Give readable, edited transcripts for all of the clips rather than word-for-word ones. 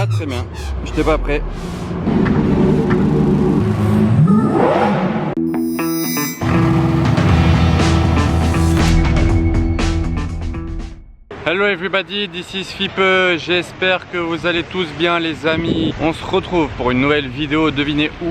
Ah très bien, j'étais pas prêt. Hello everybody, this is Fipe, j'espère que vous allez tous bien les amis. On se retrouve pour une nouvelle vidéo, devinez où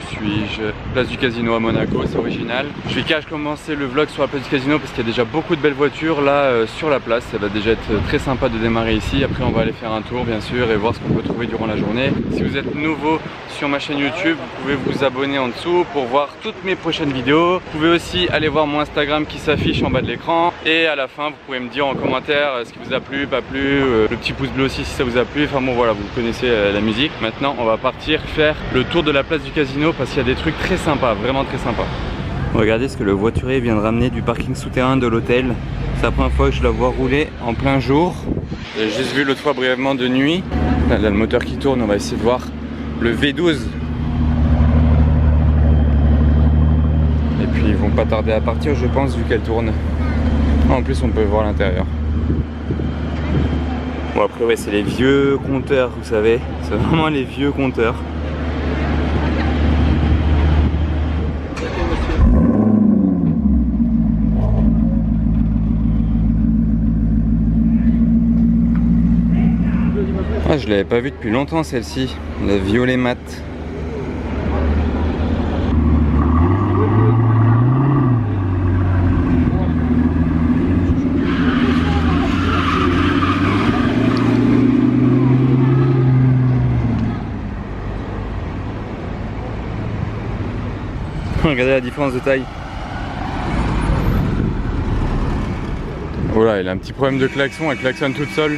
suis-je? Place du Casino à Monaco, c'est original. Je vais cache commencer le vlog sur la place du Casino parce qu'il y a déjà beaucoup de belles voitures là sur la place. Ça va déjà être très sympa de démarrer ici. Après on va aller faire un tour bien sûr et voir ce qu'on peut trouver durant la journée. Si vous êtes nouveau sur ma chaîne YouTube, vous pouvez vous abonner en dessous pour voir toutes mes prochaines vidéos. Vous pouvez aussi aller voir mon Instagram qui s'affiche en bas de l'écran. Et à la fin vous pouvez me dire en commentaire ce qui vous a plu, pas plu, le petit pouce bleu aussi si ça vous a plu. Enfin bon voilà, vous connaissez la musique. Maintenant on va partir faire le tour de la place du Casino parce qu'il y a des trucs très sympas, vraiment très sympas. Regardez ce que le voiturier vient de ramener du parking souterrain de l'hôtel. C'est la première fois que je la vois rouler en plein jour. J'ai juste vu l'autre fois brièvement de nuit. Là, le moteur qui tourne, on va essayer de voir le V12. Et puis ils vont pas tarder à partir je pense vu qu'elle tourne. En plus on peut voir l'intérieur. Bon après ouais c'est les vieux compteurs vous savez. C'est vraiment les vieux compteurs. Ah, je l'avais pas vue depuis longtemps celle-ci, la violet mat. Regardez la différence de taille. Oh là, elle a un petit problème de klaxon, elle klaxonne toute seule.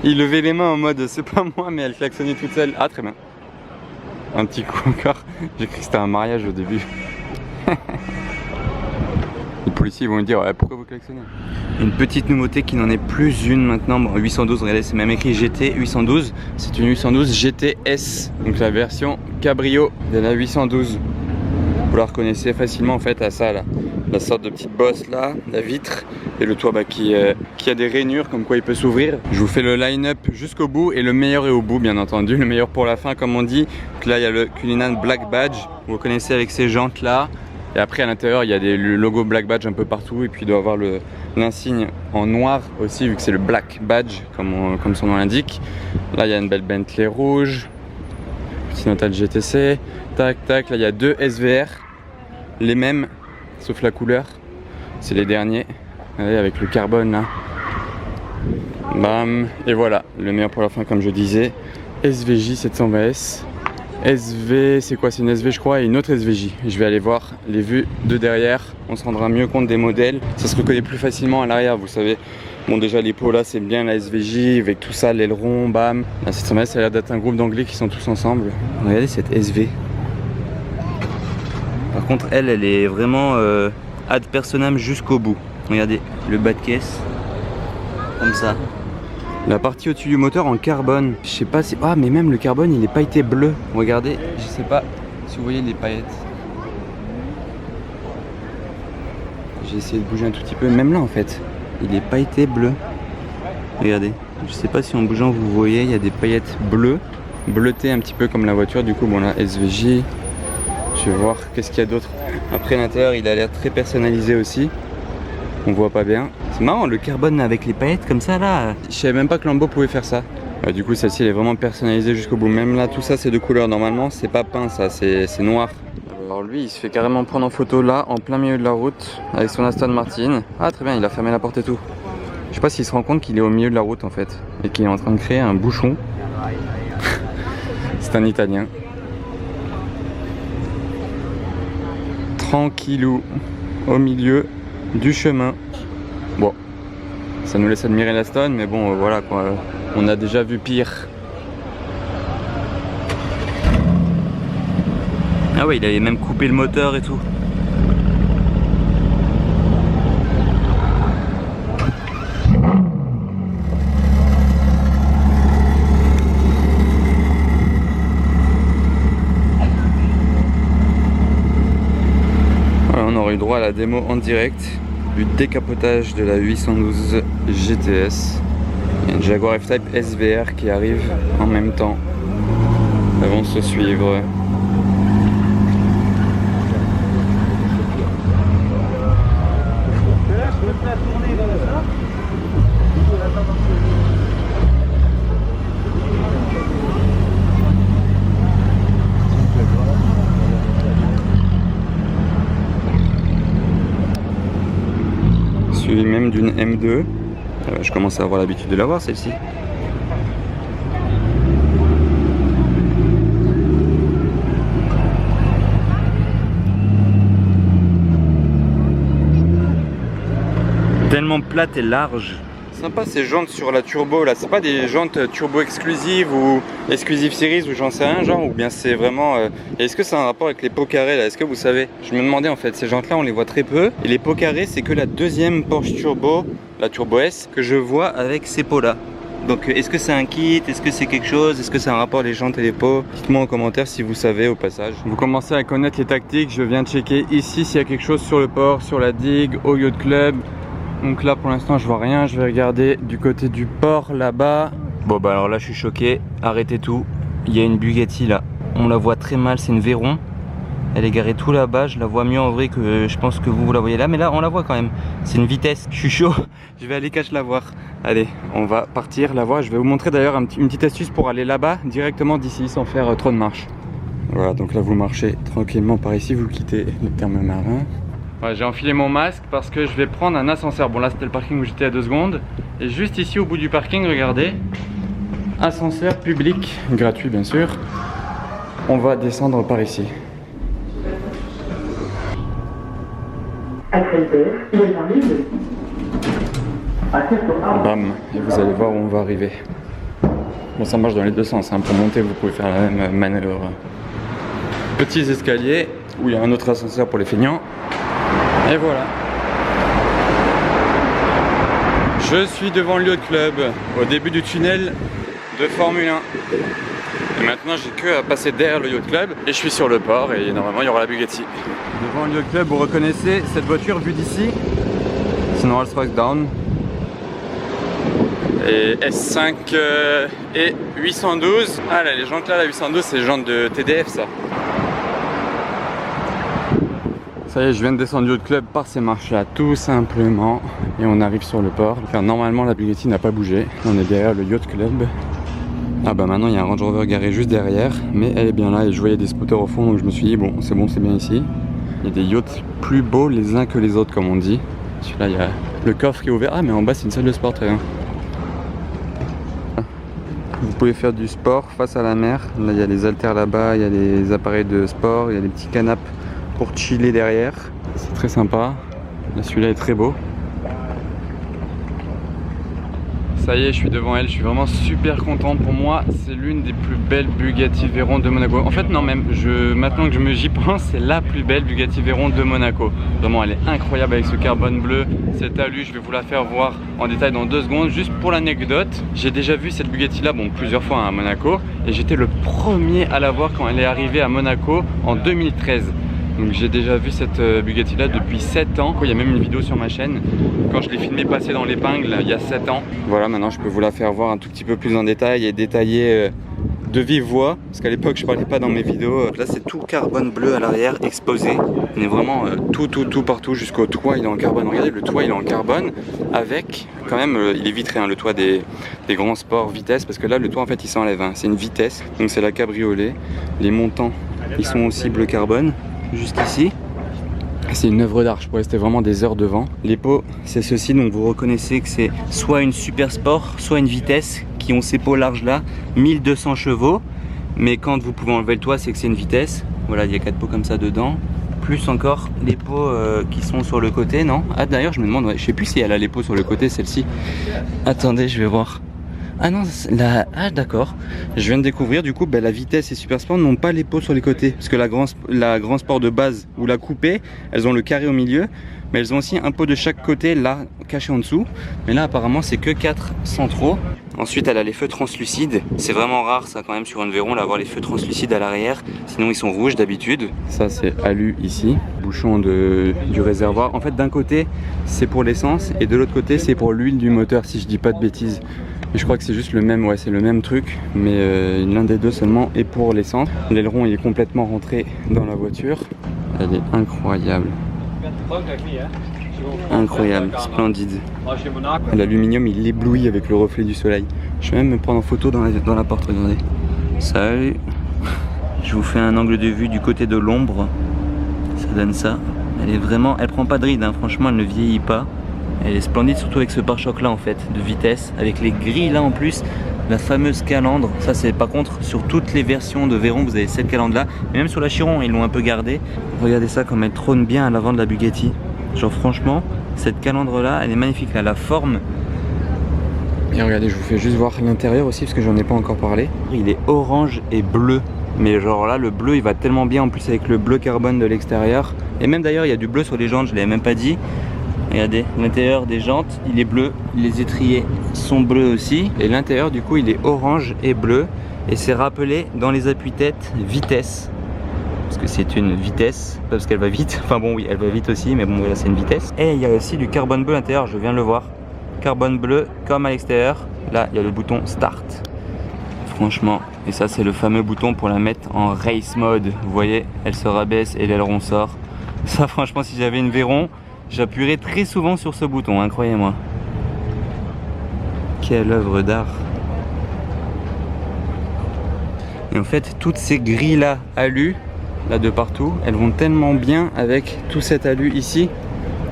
Il levait les mains en mode c'est pas moi mais elle klaxonnait toute seule. Ah très bien. Un petit coup encore. J'ai cru que c'était un mariage au début. Les policiers vont me dire ouais, pourquoi vous klaxonnez. Une petite nouveauté qui n'en est plus une maintenant. Bon 812 regardez c'est même écrit GT 812. C'est une 812 GTS. Donc la version cabrio de la 812. Vous la reconnaissez facilement en fait à ça là. La sorte de petite bosse là, la vitre et le toit qui a des rainures comme quoi il peut s'ouvrir. Je vous fais le line-up jusqu'au bout et le meilleur est au bout bien entendu, le meilleur pour la fin comme on dit. Donc là il y a le Cullinan Black Badge, vous reconnaissez avec ces jantes là. Et après à l'intérieur il y a des logos Black Badge un peu partout et puis il doit avoir l'insigne en noir aussi vu que c'est le Black Badge comme son nom l'indique. Là il y a une belle Bentley rouge, petit Natal GTC, tac tac, là il y a deux SVR, les mêmes sauf la couleur, c'est les derniers. Allez, avec le carbone là. Bam. Et voilà, le meilleur pour la fin comme je disais. SVJ 720S. SV, c'est quoi? C'est une SV je crois et une autre SVJ. Je vais aller voir les vues de derrière. On se rendra mieux compte des modèles. Ça se reconnaît plus facilement à l'arrière, vous savez. Bon déjà les pots là c'est bien la SVJ avec tout ça, l'aileron, bam. La 720S ça a l'air d'être un groupe d'anglais qui sont tous ensemble. Regardez cette SV. Par contre elle est vraiment ad personam jusqu'au bout. Regardez le bas de caisse, comme ça. La partie au-dessus du moteur en carbone. Je sais pas si... Ah mais même le carbone il est pailleté bleu. Regardez, je sais pas si vous voyez les paillettes. J'ai essayé de bouger un tout petit peu. Même là en fait, il est pailleté bleu. Regardez, je sais pas si en bougeant vous voyez, il y a des paillettes bleues. Bleutées un petit peu comme la voiture. Du coup bon là SVJ. Je vais voir qu'est-ce qu'il y a d'autre. Après l'intérieur il a l'air très personnalisé aussi. On voit pas bien. C'est marrant le carbone avec les paillettes comme ça là. Je savais même pas que Lambo pouvait faire ça. Du coup celle-ci elle est vraiment personnalisée jusqu'au bout. Même là tout ça c'est de couleur. Normalement c'est pas peint ça, c'est noir. Alors lui il se fait carrément prendre en photo là en plein milieu de la route avec son Aston Martin. Ah très bien, il a fermé la porte et tout. Je sais pas s'il se rend compte qu'il est au milieu de la route en fait. Et qu'il est en train de créer un bouchon. C'est un Italien. Tranquillou au milieu du chemin. Bon, ça nous laisse admirer l'Aston, mais bon, voilà quoi. On a déjà vu pire. Ah ouais, il avait même coupé le moteur et tout. on aurait eu droit à la démo en direct du décapotage de la 812 GTS. Il y a une Jaguar F-Type SVR qui arrive en même temps. Elles vont se suivre. Suivi même d'une M2. Je commence à avoir l'habitude de la voir celle-ci. Tellement plate et large. Sympa ces jantes sur la turbo là, c'est pas des jantes turbo exclusives ou exclusive series ou j'en sais rien genre, ou bien c'est vraiment... Est-ce que c'est un rapport avec les pots carrés là? Est-ce que vous savez? Je me demandais en fait, ces jantes là on les voit très peu et les pots carrés c'est que la deuxième Porsche Turbo, la Turbo S, que je vois avec ces pots là. Donc est-ce que c'est un kit? Est-ce que c'est quelque chose? Est-ce que c'est un rapport les jantes et les pots? Dites-moi en commentaire si vous savez au passage. Vous commencez à connaître les tactiques, je viens de checker ici s'il y a quelque chose sur le port, sur la digue, au yacht club. Donc là pour l'instant je vois rien, je vais regarder du côté du port là-bas. Bon bah alors là je suis choqué, arrêtez tout. Il y a une Bugatti là, on la voit très mal, c'est une Veyron. Elle est garée tout là-bas, je la vois mieux en vrai que je pense que vous la voyez là. Mais là on la voit quand même, c'est une vitesse, je suis chaud. Je vais aller cacher la voir. Allez, on va partir la voir. Je vais vous montrer d'ailleurs une petite astuce pour aller là-bas directement d'ici sans faire trop de marche. Voilà, donc là vous marchez tranquillement par ici, vous quittez le terme marin. Ouais, j'ai enfilé mon masque parce que je vais prendre un ascenseur. Bon là c'était le parking où j'étais à 2 secondes. Et juste ici au bout du parking, regardez. Ascenseur public, gratuit bien sûr. On va descendre par ici. Bam, et vous allez voir où on va arriver. Bon ça marche dans les deux sens, hein. Pour monter vous pouvez faire la même manœuvre. Petits escaliers où il y a un autre ascenseur pour les feignants. Et voilà. Je suis devant le yacht club, au début du tunnel de Formule 1. Et maintenant j'ai que à passer derrière le yacht club et je suis sur le port et normalement il y aura la Bugatti. Devant le yacht club, vous reconnaissez cette voiture vue d'ici? C'est une Rolls-Royce Down. Et S5 et 812. Ah là, les jantes là, la 812 c'est les jantes de TDF ça. Ça y est, je viens de descendre du yacht club par ces marches là, tout simplement. Et on arrive sur le port. Car normalement la Bugatti n'a pas bougé. On est derrière le yacht club. Ah bah maintenant il y a un Range Rover garé juste derrière. Mais elle est bien là et je voyais des scooters au fond. Donc je me suis dit bon c'est bien ici. Il y a des yachts plus beaux les uns que les autres comme on dit. Celui-là il y a le coffre qui est ouvert. Ah mais en bas c'est une salle de sport, très bien. Vous pouvez faire du sport face à la mer. Là il y a les haltères là-bas, il y a les appareils de sport, il y a des petits canapes pour chiller derrière. C'est très sympa. Là celui-là est très beau. Ça y est, je suis devant elle, je suis vraiment super content. Pour moi, c'est l'une des plus belles Bugatti Veyron de Monaco. En fait, non, même, maintenant que j'y pense, c'est la plus belle Bugatti Veyron de Monaco. Vraiment, elle est incroyable avec ce carbone bleu, cette alu. Je vais vous la faire voir en détail dans 2 secondes. Juste pour l'anecdote, j'ai déjà vu cette Bugatti là, bon, plusieurs fois à Monaco. Et j'étais le premier à la voir quand elle est arrivée à Monaco en 2013. Donc j'ai déjà vu cette Bugatti là depuis 7 ans. Il y a même une vidéo sur ma chaîne quand je l'ai filmé passer dans l'épingle il y a 7 ans. Voilà, maintenant je peux vous la faire voir un tout petit peu plus en détail et détailler de vive voix. Parce qu'à l'époque je parlais pas dans mes vidéos. Là c'est tout carbone bleu à l'arrière exposé. On est vraiment tout partout jusqu'au toit il est en carbone. Regardez, le toit il est en carbone avec quand même, il est vitré hein, le toit des grands sports vitesse. Parce que là le toit en fait il s'enlève, hein. C'est une vitesse. Donc c'est la cabriolet. Les montants ils sont aussi bleu carbone. Jusqu'ici, c'est une œuvre d'art, je pourrais rester vraiment des heures devant. Les pots, c'est ceci, donc vous reconnaissez que c'est soit une Super Sport, soit une Vitesse, qui ont ces pots larges là, 1200 chevaux. Mais quand vous pouvez enlever le toit, c'est que c'est une Vitesse. Voilà, il y a 4 pots comme ça dedans. Plus encore les pots qui sont sur le côté, non? Ah d'ailleurs, je me demande, ouais, je sais plus si elle a les pots sur le côté, celle-ci. Attendez, je vais voir. Ah non, ah d'accord. Je viens de découvrir du coup la Vitesse et Super Sport n'ont pas les pots sur les côtés. Parce que la Grand Sport de base ou la coupée, elles ont le carré au milieu. Mais elles ont aussi un pot de chaque côté là, caché en dessous. Mais là apparemment c'est que 4 centraux. Ensuite elle a les feux translucides. C'est vraiment rare ça quand même sur une Veyron d'avoir les feux translucides à l'arrière. Sinon ils sont rouges d'habitude. Ça c'est alu ici. Bouchon du réservoir. En fait d'un côté c'est pour l'essence et de l'autre côté c'est pour l'huile du moteur si je dis pas de bêtises. Mais je crois que c'est juste le même, ouais c'est le même truc. Mais l'un des deux seulement est pour l'essence. L'aileron il est complètement rentré dans la voiture. Elle est incroyable. Incroyable, splendide. L'aluminium il éblouit avec le reflet du soleil. Je vais même me prendre en photo dans la porte, regardez. Salut. Je vous fais un angle de vue du côté de l'ombre. Ça donne ça. Elle est vraiment, elle prend pas de ride, hein. Franchement elle ne vieillit pas. Elle est splendide surtout avec ce pare-choc là en fait, de vitesse. Avec les grilles là en plus. La fameuse calandre, ça c'est par contre sur toutes les versions de Veyron vous avez cette calandre là, et même sur la Chiron ils l'ont un peu gardée. Regardez ça comme elle trône bien à l'avant de la Bugatti. Genre franchement cette calandre là elle est magnifique là, la forme. Et regardez je vous fais juste voir l'intérieur aussi parce que j'en ai pas encore parlé. Il est orange et bleu, mais genre là le bleu il va tellement bien en plus avec le bleu carbone de l'extérieur. Et même d'ailleurs il y a du bleu sur les jantes, je l'avais même pas dit. Regardez, l'intérieur des jantes, il est bleu. Les étriers sont bleus aussi. Et l'intérieur, du coup, il est orange et bleu. Et c'est rappelé dans les appuis-têtes vitesse. Parce que c'est une vitesse, pas parce qu'elle va vite. Enfin bon, oui, elle va vite aussi, mais bon, voilà, c'est une vitesse. Et il y a aussi du carbone bleu à l'intérieur, je viens de le voir. Carbone bleu, comme à l'extérieur. Là, il y a le bouton Start. Franchement, et ça, c'est le fameux bouton pour la mettre en race mode. Vous voyez, elle se rabaisse et l'aileron sort. Ça, franchement, si j'avais une Veyron, j'appuierai très souvent sur ce bouton, hein, croyez-moi. Quelle œuvre d'art. Et en fait, toutes ces grilles-là, alu, là de partout, elles vont tellement bien avec tout cet alu ici.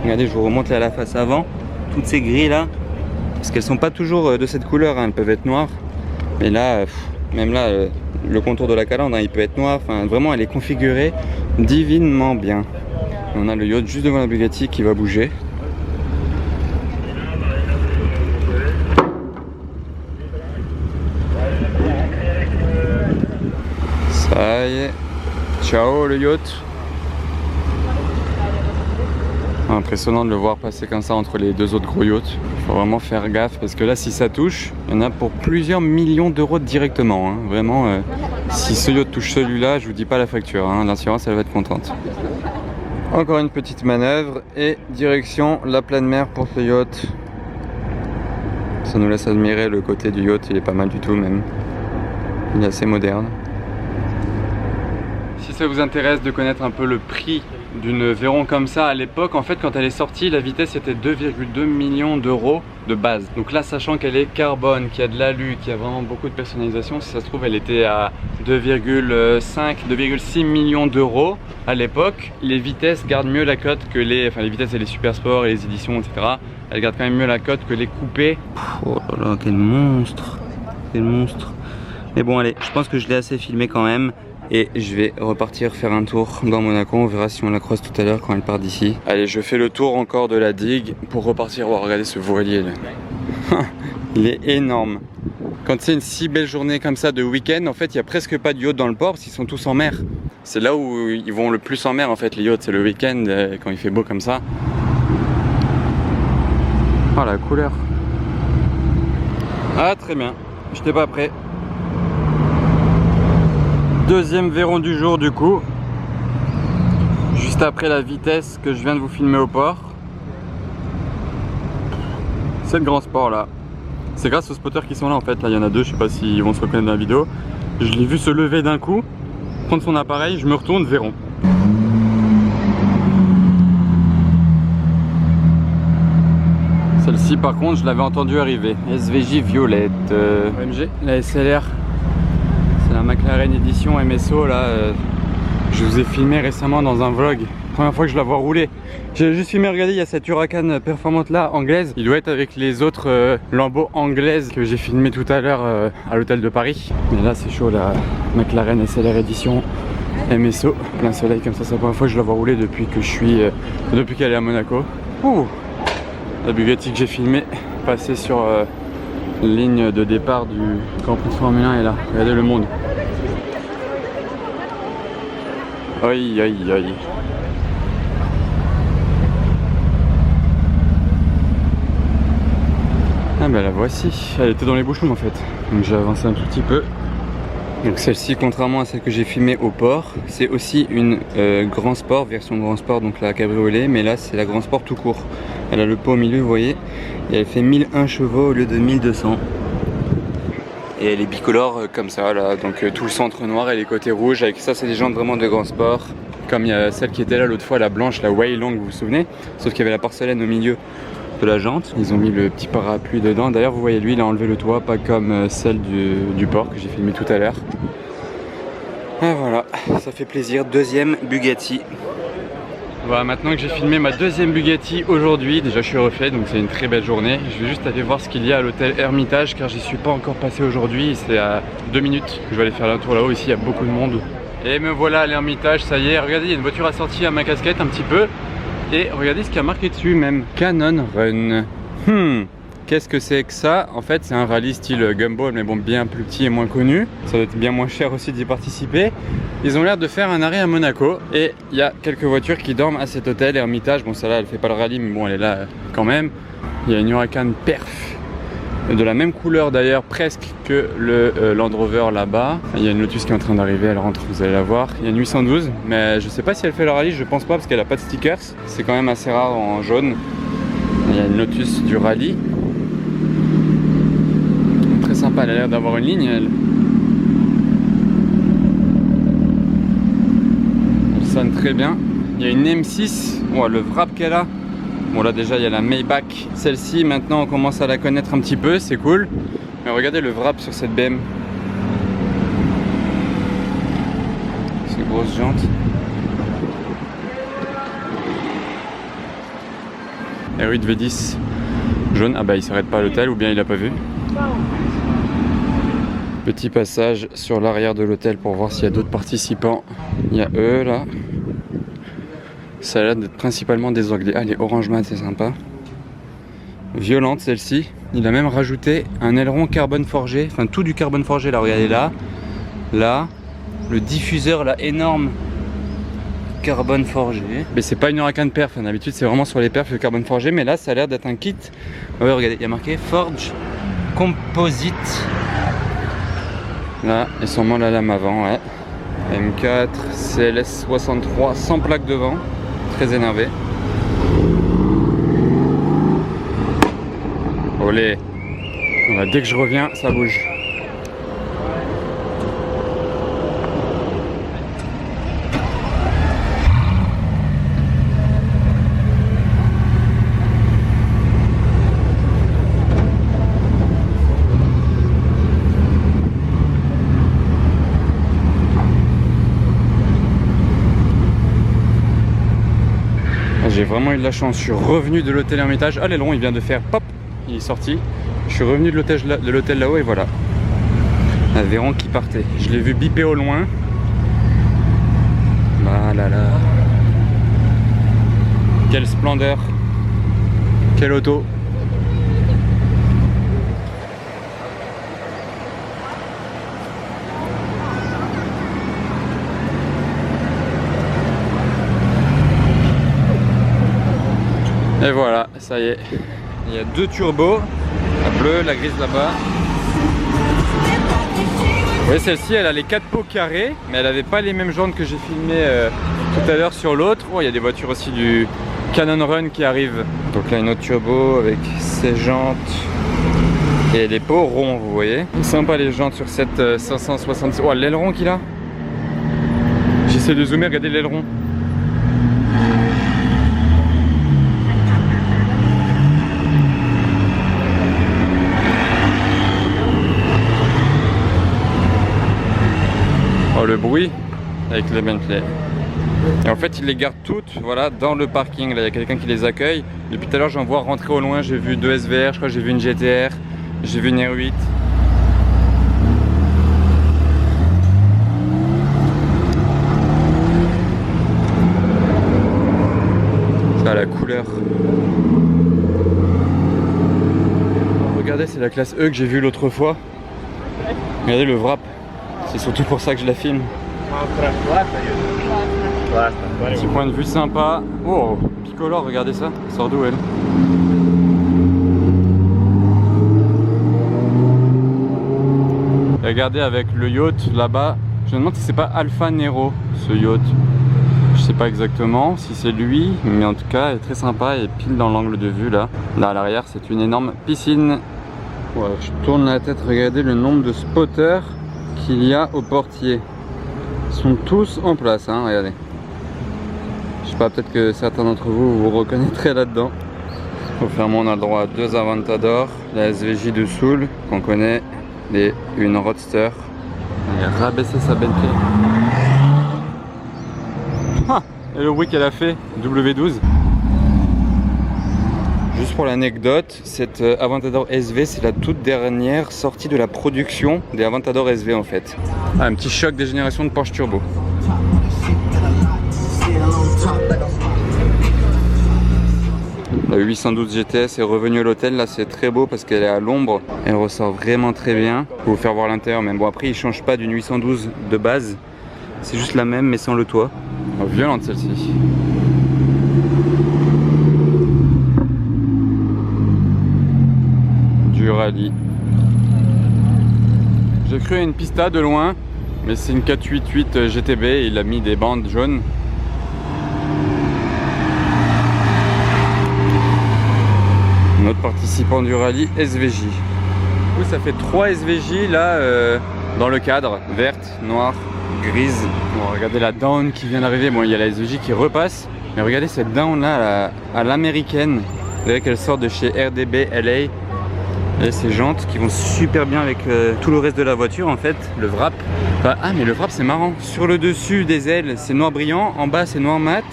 Regardez, je vous remonte là la face avant. Toutes ces grilles-là, parce qu'elles sont pas toujours de cette couleur, hein, elles peuvent être noires. Mais là, même là, le contour de la calandre, hein, il peut être noir. Enfin, vraiment, elle est configurée divinement bien. On a le yacht juste devant la Bugatti qui va bouger. Ça y est. Ciao le yacht. Impressionnant de le voir passer comme ça entre les deux autres gros yachts. Il faut vraiment faire gaffe parce que là si ça touche, il y en a pour plusieurs millions d'euros directement. Hein. Vraiment, si ce yacht touche celui-là, je vous dis pas la facture. Hein. L'assurance elle va être contente. Encore une petite manœuvre et direction la pleine mer pour ce yacht. Ça nous laisse admirer le côté du yacht, il est pas mal du tout même. Il est assez moderne. Si ça vous intéresse de connaître un peu le prix d'une Veyron comme ça à l'époque, en fait quand elle est sortie la vitesse était 2,2 millions d'euros de base. Donc là sachant qu'elle est carbone, qu'il y a de l'alu, qu'il y a vraiment beaucoup de personnalisation, si ça se trouve elle était à 2,6 millions d'euros à l'époque. Les vitesses gardent mieux la cote que les vitesses et les super sports et les éditions etc. Elles gardent quand même mieux la cote que les coupés. Oh là là, quel monstre. Quel monstre. Mais bon allez, je pense que je l'ai assez filmé quand même. Et je vais repartir faire un tour dans Monaco, on verra si on la croise tout à l'heure quand elle part d'ici. Allez, je fais le tour encore de la digue pour repartir. Oh, regardez ce voilier là. Il est énorme. Quand c'est une si belle journée comme ça de week-end, en fait il n'y a presque pas de yachts dans le port parce qu'ils sont tous en mer. C'est là où ils vont le plus en mer en fait les yachts, c'est le week-end quand il fait beau comme ça. Oh la couleur. Ah très bien, j'étais pas prêt. Deuxième Veyron du jour du coup, juste après la vitesse que je viens de vous filmer au port. C'est le Grand Sport là. C'est grâce aux spotters qui sont là en fait, là il y en a deux, je sais pas s'ils vont se reconnaître dans la vidéo. Je l'ai vu se lever d'un coup, prendre son appareil, je me retourne, Veyron. Celle-ci par contre je l'avais entendu arriver, SVJ violette. OMG, la SLR. La McLaren édition MSO là, je vous ai filmé récemment dans un vlog, première fois que je la vois rouler. J'ai juste filmé, regardez, il y a cette Huracan performante là, anglaise. Il doit être avec les autres Lambo anglaises que j'ai filmé tout à l'heure à l'hôtel de Paris. Mais là c'est chaud, la McLaren SLR édition MSO, plein soleil comme ça, c'est la première fois que je la vois rouler depuis que je suis, depuis qu'elle est à Monaco. Ouh, la Bugatti que j'ai filmé, passée sur ligne de départ du Grand Prix de Formule 1 est là. Regardez le monde. Aïe aïe aïe. Ah bah la voici. Elle était dans les bouchons en fait. Donc j'ai avancé un tout petit peu. Donc celle-ci, contrairement à celle que j'ai filmée au port, c'est aussi une Grand Sport, version Grand Sport, donc la cabriolet, mais là c'est la Grand Sport tout court. Elle a le pot au milieu, vous voyez, et elle fait 1001 chevaux au lieu de 1200. Et elle est bicolore comme ça, là, donc tout le centre noir et les côtés rouges, avec ça c'est des jantes vraiment de Grand Sport. Comme il y a celle qui était là l'autre fois, la blanche, la Wayland, vous vous souvenez, sauf qu'il y avait la porcelaine au milieu de la jante, ils ont mis le petit parapluie dedans. D'ailleurs vous voyez, lui il a enlevé le toit, pas comme celle du port que j'ai filmé tout à l'heure. Et voilà, ça fait plaisir. Deuxième Bugatti. Voilà, maintenant que j'ai filmé ma deuxième Bugatti aujourd'hui, déjà je suis refait, donc c'est une très belle journée. Je vais juste aller voir ce qu'il y a à l'hôtel Hermitage, car j'y suis pas encore passé aujourd'hui, c'est à 2 minutes. Je vais aller faire un tour là-haut, ici il y a beaucoup de monde. Et me voilà à l'Hermitage, ça y est, regardez, il y a une voiture assortie à ma casquette un petit peu. Et regardez ce qu'il y a marqué dessus même, Cannon Run. Qu'est-ce que c'est que ça? En fait c'est un rallye style Gumball, mais bon, bien plus petit et moins connu. Ça doit être bien moins cher aussi d'y participer. Ils ont l'air de faire un arrêt à Monaco. Et il y a quelques voitures qui dorment à cet hôtel Hermitage. Bon, celle-là elle fait pas le rallye, mais bon, elle est là quand même. Il y a une Huracan Perf, de la même couleur d'ailleurs presque que le Land Rover là-bas. Il y a une Lotus qui est en train d'arriver, elle rentre, vous allez la voir. Il y a une 812, mais je sais pas si elle fait le rallye, je pense pas parce qu'elle a pas de stickers. C'est quand même assez rare en jaune. Il y a une Lotus du rallye. Très sympa, elle a l'air d'avoir une ligne elle. Elle sonne très bien. Il y a une M6, oh, le wrap qu'elle a. Bon là déjà il y a la Maybach, celle-ci maintenant on commence à la connaître un petit peu, c'est cool. Mais regardez le wrap sur cette BM. C'est une grosse jante. R8 V10 jaune, ah bah il s'arrête pas à l'hôtel ou bien il a pas vu. Petit passage sur l'arrière de l'hôtel pour voir s'il y a d'autres participants. Il y a eux là. Ça a l'air d'être principalement des anglais. Ah, les orange mat, c'est sympa. Violente celle-ci. Il a même rajouté un aileron carbone forgé. Enfin, tout du carbone forgé là, regardez là. Là. Le diffuseur là, énorme. Carbone forgé. Mais c'est pas une Huracan Perf. D'habitude, c'est vraiment sur les perfs le carbone forgé. Mais là, ça a l'air d'être un kit. Ouais, regardez, il y a marqué Forge Composite. Là, et sûrement la lame avant, ouais. M4, CLS 63, sans plaque devant. Très énervé. Olé. Voilà, dès que je reviens, ça bouge. J'ai vraiment eu de la chance, je suis revenu de l'hôtel Hermitage. Ah, l'aileron il vient de faire pop, il est sorti. Je suis revenu de l'hôtel là-haut et voilà. Un Véron qui partait. Je l'ai vu biper au loin. Ah là là. Quelle splendeur. Quelle auto. Et voilà, ça y est. Il y a deux turbos, la bleue, la grise là-bas. Vous voyez, celle-ci, elle a les 4 pots carrés, mais elle n'avait pas les mêmes jantes que j'ai filmé tout à l'heure sur l'autre. Oh, il y a des voitures aussi du Cannon Run qui arrivent. Donc là, une autre turbo avec ses jantes et les pots ronds, vous voyez. Sympa les jantes sur cette 566. Oh, l'aileron qu'il a. J'essaie de zoomer, regardez l'aileron. Oh, le bruit avec les Bentley. Et en fait, ils les gardent toutes, voilà, dans le parking. Là, il y a quelqu'un qui les accueille. Depuis tout à l'heure, j'en vois rentrer au loin. J'ai vu deux SVR, je crois que j'ai vu une GTR, j'ai vu une R8. Ça a la couleur. Regarde regardez, c'est la classe E que j'ai vue l'autre fois. Regardez le wrap. C'est surtout pour ça que je la filme. Petit point de vue sympa. Oh, bicolore, regardez ça. Ça sort d'où elle? Regardez avec le yacht là-bas. Je me demande si c'est pas Alpha Nero ce yacht. Je sais pas exactement si c'est lui, mais en tout cas, il est très sympa et pile dans l'angle de vue là. Là à l'arrière, c'est une énorme piscine. Ouais, je tourne la tête, regardez le nombre de spotters qu'il y a au portier. Ils sont tous en place, hein, regardez. Je sais pas, peut-être que certains d'entre vous vous reconnaîtrez là-dedans. Au fermement, on a le droit à 2 Aventador, la SVJ de Soul qu'on connaît, et une Roadster. Il a rabaissé sa Bentley. Ah, et le bruit qu'elle a fait, W12. Juste pour l'anecdote, cette Aventador SV, c'est la toute dernière sortie de la production des Aventador SV en fait. Ah, un petit choc des générations de Porsche Turbo. La 812 GTS est revenue à l'hôtel, là c'est très beau parce qu'elle est à l'ombre, elle ressort vraiment très bien. Je vais vous faire voir l'intérieur, mais bon après il ne change pas d'une 812 de base, c'est juste la même mais sans le toit. Oh, violente celle-ci. Du rallye. J'ai cru à une Pista de loin, mais c'est une 488 GTB et il a mis des bandes jaunes. Un autre participant du rallye, SVJ. Du coup, ça fait 3 SVJ là dans le cadre, verte, noire, grise. Bon, regardez la down qui vient d'arriver. Bon, il y a la SVJ qui repasse, mais regardez cette down là à l'américaine. Vous voyez qu'elle sort de chez RDB LA. Et ces jantes qui vont super bien avec tout le reste de la voiture en fait, le wrap. Enfin, ah mais le wrap c'est marrant. Sur le dessus des ailes c'est noir brillant, en bas c'est noir mat.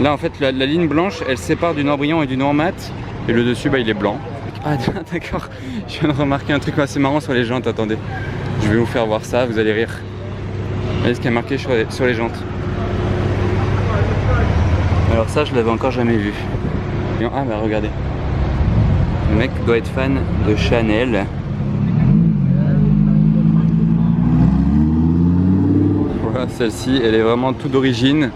Là en fait la ligne blanche elle sépare du noir brillant et du noir mat. Et le dessus bah il est blanc. Ah d'accord, je viens de remarquer un truc assez marrant sur les jantes, attendez. Je vais vous faire voir ça, vous allez rire. Regardez ce qui est marqué sur les jantes. Alors ça je l'avais encore jamais vu. Ah bah regardez. Le mec doit être fan de Chanel. Voilà, celle-ci, elle est vraiment toute d'origine.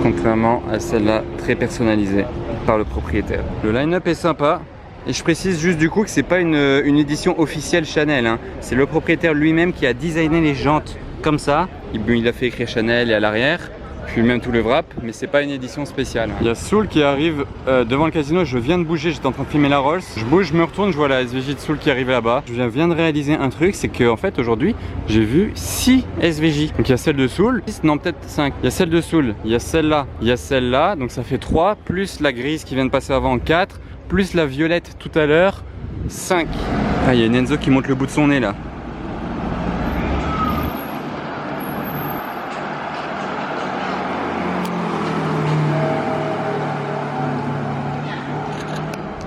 Contrairement à celle-là, très personnalisée par le propriétaire. Le line-up est sympa. Et je précise juste du coup que c'est pas une édition officielle Chanel. Hein. C'est le propriétaire lui-même qui a designé les jantes comme ça. Il a fait écrire Chanel et à l'arrière. Puis même tout le wrap, mais c'est pas une édition spéciale. Il y a Soul qui arrive devant le casino, je viens de bouger, j'étais en train de filmer la Rolls. Je bouge, je me retourne, je vois la SVJ de Soul qui arrive là-bas. Je viens de réaliser un truc, c'est qu'en fait aujourd'hui, j'ai vu 6 SVJ. Donc il y a celle de Soul, non peut-être 5. Il y a celle de Soul, il y a celle-là, il y a celle-là, donc ça fait 3, plus la grise qui vient de passer avant 4, plus la violette tout à l'heure, 5. Ah, il y a une Enzo qui monte le bout de son nez là.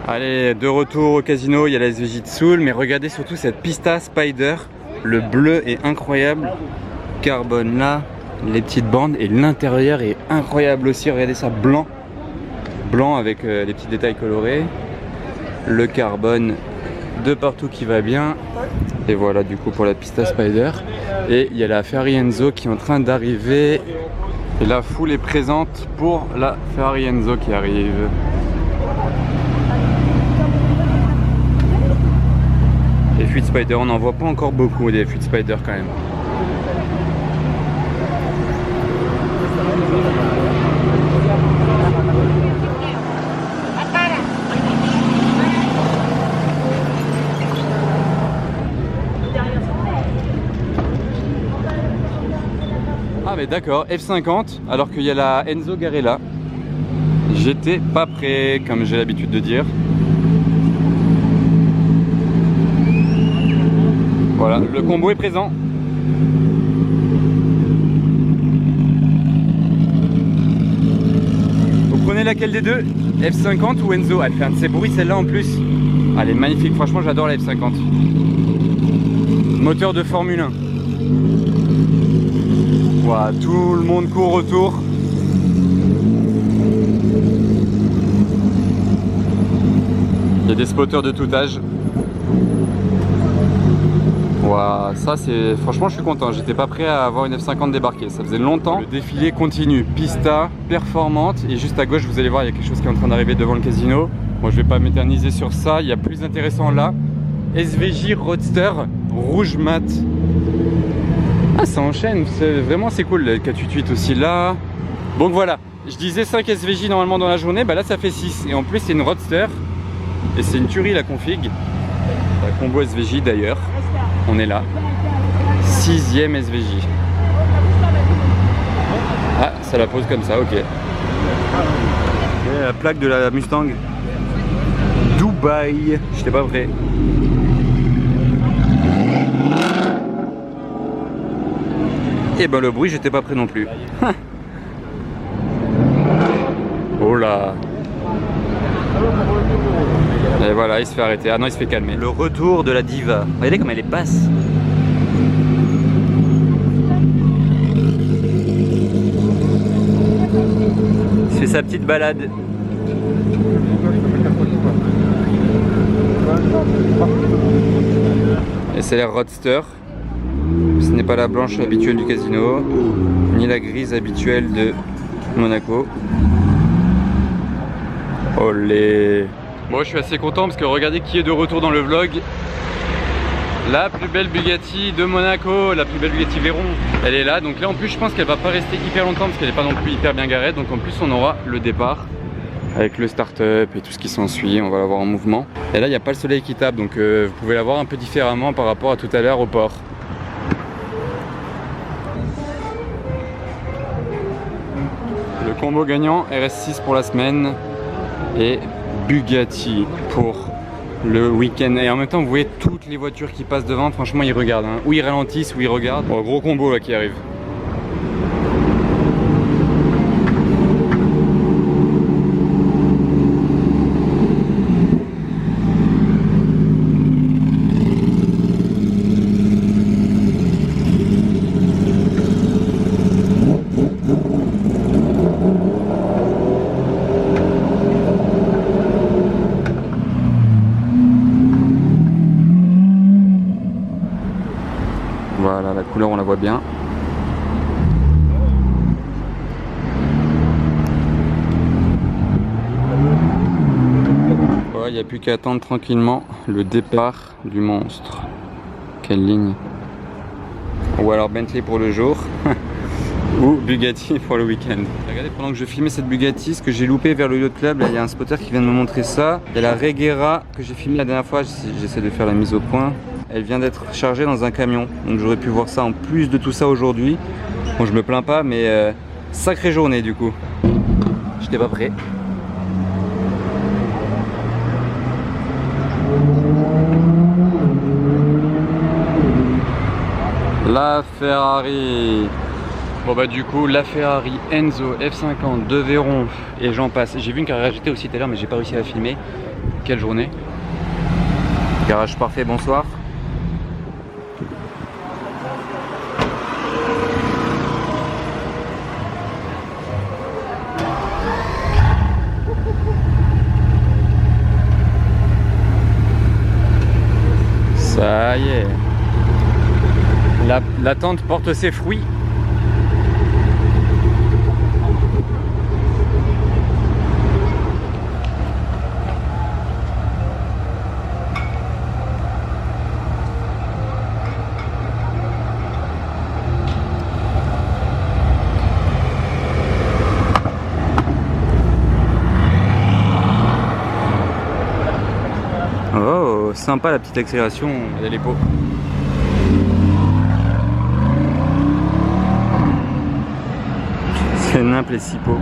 Allez, de retour au casino, il y a la SVJ de Soul, mais regardez surtout cette Pista Spider. Le bleu est incroyable. Carbone là, les petites bandes et l'intérieur est incroyable aussi. Regardez ça, blanc. Blanc avec les petits détails colorés. Le carbone de partout qui va bien. Et voilà du coup pour la Pista Spider. Et il y a la Ferrari Enzo qui est en train d'arriver. Et la foule est présente pour la Ferrari Enzo qui arrive. Les fuites Spider, on n'en voit pas encore beaucoup des fuites Spider quand même. Ah mais d'accord, F50 alors qu'il y a la Enzo garée là. J'étais pas prêt comme j'ai l'habitude de dire. Voilà, le combo est présent. Vous prenez laquelle des deux? F50 ou Enzo? Elle fait un de ces bruits celle-là en plus. Elle est magnifique, franchement j'adore la F50. Moteur de Formule 1. Voilà, tout le monde court autour. Il y a des spotters de tout âge. Waouh, ça c'est... Franchement je suis content, j'étais pas prêt à avoir une F50 débarquer, ça faisait longtemps. Le défilé continue, pista, performante, et juste à gauche vous allez voir il y a quelque chose qui est en train d'arriver devant le casino. Moi je vais pas m'éterniser sur ça, il y a plus intéressant là. SVJ Roadster, rouge mat. Ah ça enchaîne, vraiment c'est cool, le K88 aussi là. Donc voilà, je disais 5 SVJ normalement dans la journée, bah là ça fait 6. Et en plus c'est une Roadster, et c'est une tuerie la config. La combo SVJ d'ailleurs. On est là, 6e SVJ. Ah, ça la pose comme ça, ok. Et la plaque de la Mustang. Dubaï, j'étais pas prêt. Et ben le bruit, j'étais pas prêt non plus. Oh là. Et voilà, il se fait arrêter. Ah non, il se fait calmer. Le retour de la diva. Regardez comme elle est basse. Il fait sa petite balade. Et c'est l'air Roadster. Ce n'est pas la blanche habituelle du casino, ni la grise habituelle de Monaco. Olé. Moi je suis assez content parce que regardez qui est de retour dans le vlog. La plus belle Bugatti de Monaco, la plus belle Bugatti Veyron. Elle est là, donc là en plus je pense qu'elle va pas rester hyper longtemps parce qu'elle n'est pas non plus hyper bien garée. Donc en plus on aura le départ avec le start-up et tout ce qui s'ensuit, on va la voir en mouvement. Et là il n'y a pas le soleil qui tape, donc vous pouvez la voir un peu différemment par rapport à tout à l'heure au port. Le combo gagnant, RS6 pour la semaine et Bugatti pour le week-end. Et en même temps vous voyez toutes les voitures qui passent devant, franchement ils regardent, hein. Ou ils ralentissent ou ils regardent. Bon, gros combo là qui arrive. Voilà, la couleur on la voit bien. Voilà, il n'y a plus qu'à attendre tranquillement le départ du monstre. Quelle ligne. Ou alors Bentley pour le jour. Ou Bugatti pour le week-end. Regardez, pendant que je filmais cette Bugatti, ce que j'ai loupé vers le Yacht Club, là il y a un spotter qui vient de me montrer ça. Il y a la Regera que j'ai filmé la dernière fois, j'essaie de faire la mise au point. Elle vient d'être chargée dans un camion, donc j'aurais pu voir ça en plus de tout ça aujourd'hui. Bon, je me plains pas, mais sacrée journée du coup. J'étais pas prêt. La Ferrari. Bon bah du coup la Ferrari Enzo F50 de Veyron et j'en passe. J'ai vu une carrière GT aussi tout à l'heure mais j'ai pas réussi à la filmer. Quelle journée. Garage parfait, bonsoir. Ça y est. L'attente porte ses fruits. Oh, sympa la petite accélération, il y a les pots. C'est nimp les 6 pots.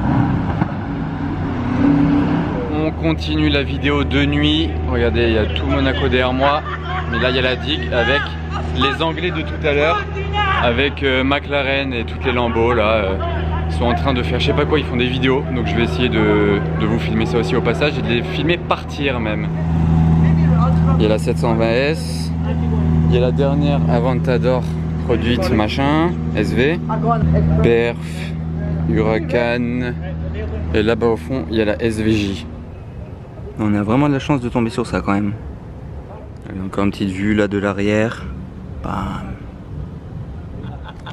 On continue la vidéo de nuit. Regardez, il y a tout Monaco derrière moi. Mais là, il y a la digue avec les Anglais de tout à l'heure. Avec McLaren et toutes les Lambeaux là. Ils sont en train de faire je sais pas quoi, ils font des vidéos. Donc je vais essayer de vous filmer ça aussi au passage et de les filmer partir même. Il y a la 720S. Il y a la dernière Aventador produite machin. SV. Perf. Huracan. Et là-bas au fond, il y a la SVJ. On a vraiment de la chance de tomber sur ça quand même. Allez, encore une petite vue là de l'arrière. Bam.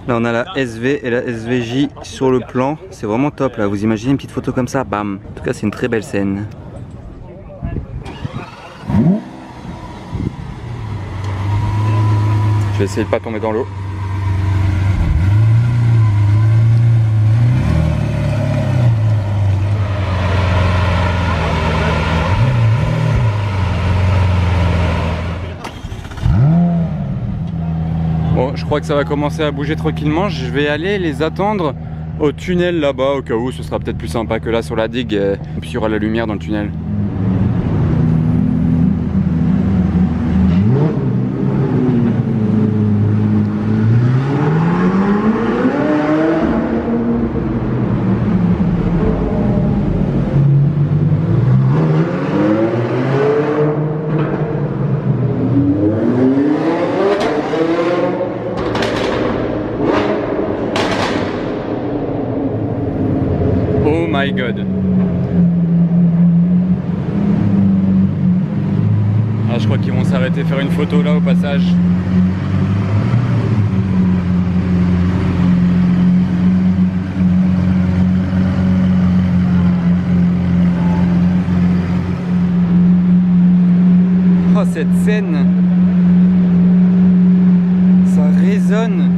Là on a la SV et la SVJ sur le plan. C'est vraiment top là. Vous imaginez une petite photo comme ça, bam. En tout cas c'est une très belle scène. Je vais essayer de pas tomber dans l'eau. Bon, je crois que ça va commencer à bouger tranquillement. Je vais aller les attendre au tunnel là-bas, au cas où ce sera peut-être plus sympa que là sur la digue. Et puis il y aura la lumière dans le tunnel. Oh my god. Ah, je crois qu'ils vont s'arrêter faire une photo là au passage. Oh cette scène. Ça résonne.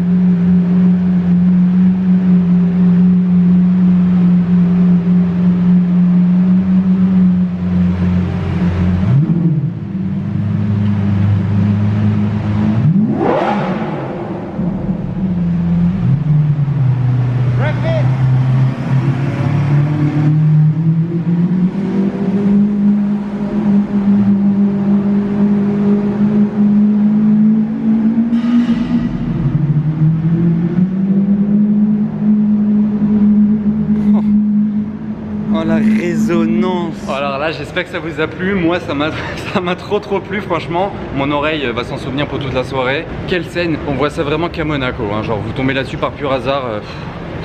Oh la résonance. Alors là j'espère que ça vous a plu. Moi ça m'a trop plu franchement. Mon oreille va s'en souvenir pour toute la soirée. Quelle scène. On voit ça vraiment qu'à Monaco hein. Genre vous tombez là-dessus par pur hasard.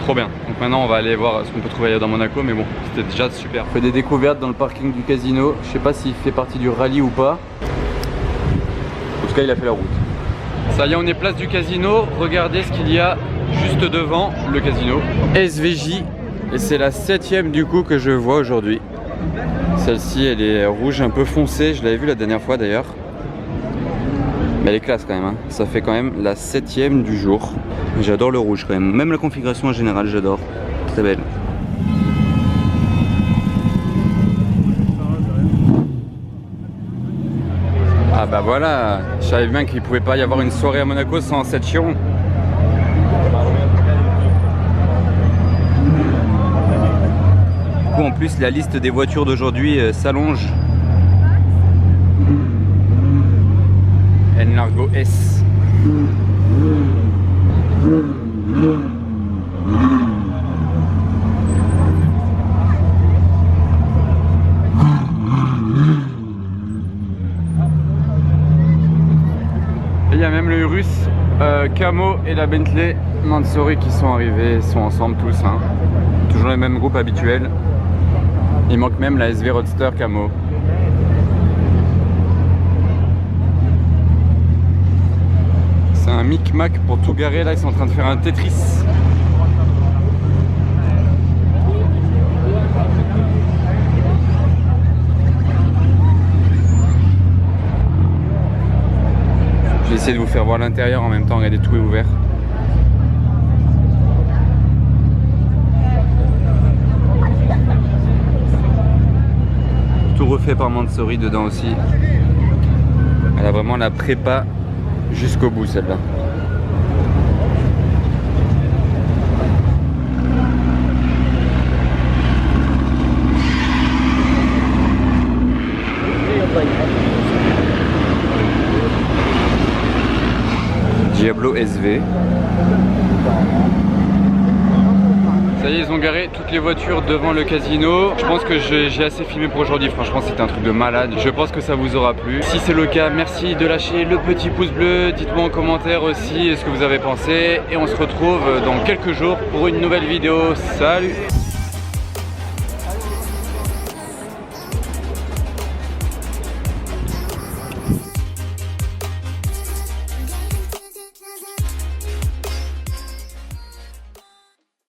Trop bien. Donc maintenant on va aller voir ce qu'on peut trouver ailleurs dans Monaco. Mais bon c'était déjà super. On fait des découvertes dans le parking du casino. Je sais pas s'il fait partie du rallye ou pas. En tout cas il a fait la route. Ça y est on est place du casino. Regardez ce qu'il y a juste devant le casino. SVJ. Et c'est la 7ème du coup que je vois aujourd'hui. Celle-ci elle est rouge un peu foncée, je l'avais vue la dernière fois d'ailleurs. Mais elle est classe quand même, hein. Ça fait quand même la 7ème du jour. J'adore le rouge quand même, même la configuration en général j'adore. Très belle. Ah bah voilà, je savais bien qu'il pouvait pas y avoir une soirée à Monaco sans cette chiron. En plus la liste des voitures d'aujourd'hui s'allonge. Enlargo S. Et il y a même le Urus Camo et la Bentley Mansory qui sont arrivés, ils sont ensemble tous hein. Toujours les mêmes groupes habituels. Il manque même la SV Roadster Camo. C'est un micmac pour tout garer. Là, ils sont en train de faire un Tetris. Je vais essayer de vous faire voir l'intérieur en même temps. Regardez, tout est ouvert. Tout refait par Mansory dedans aussi. Elle a vraiment la prépa jusqu'au bout celle-là. Diablo SV. Ça y est, ils ont garé toutes les voitures devant le casino. Je pense que j'ai assez filmé pour aujourd'hui. Franchement, c'était un truc de malade. Je pense que ça vous aura plu. Si c'est le cas, merci de lâcher le petit pouce bleu. Dites-moi en commentaire aussi ce que vous avez pensé. Et on se retrouve dans quelques jours pour une nouvelle vidéo. Salut!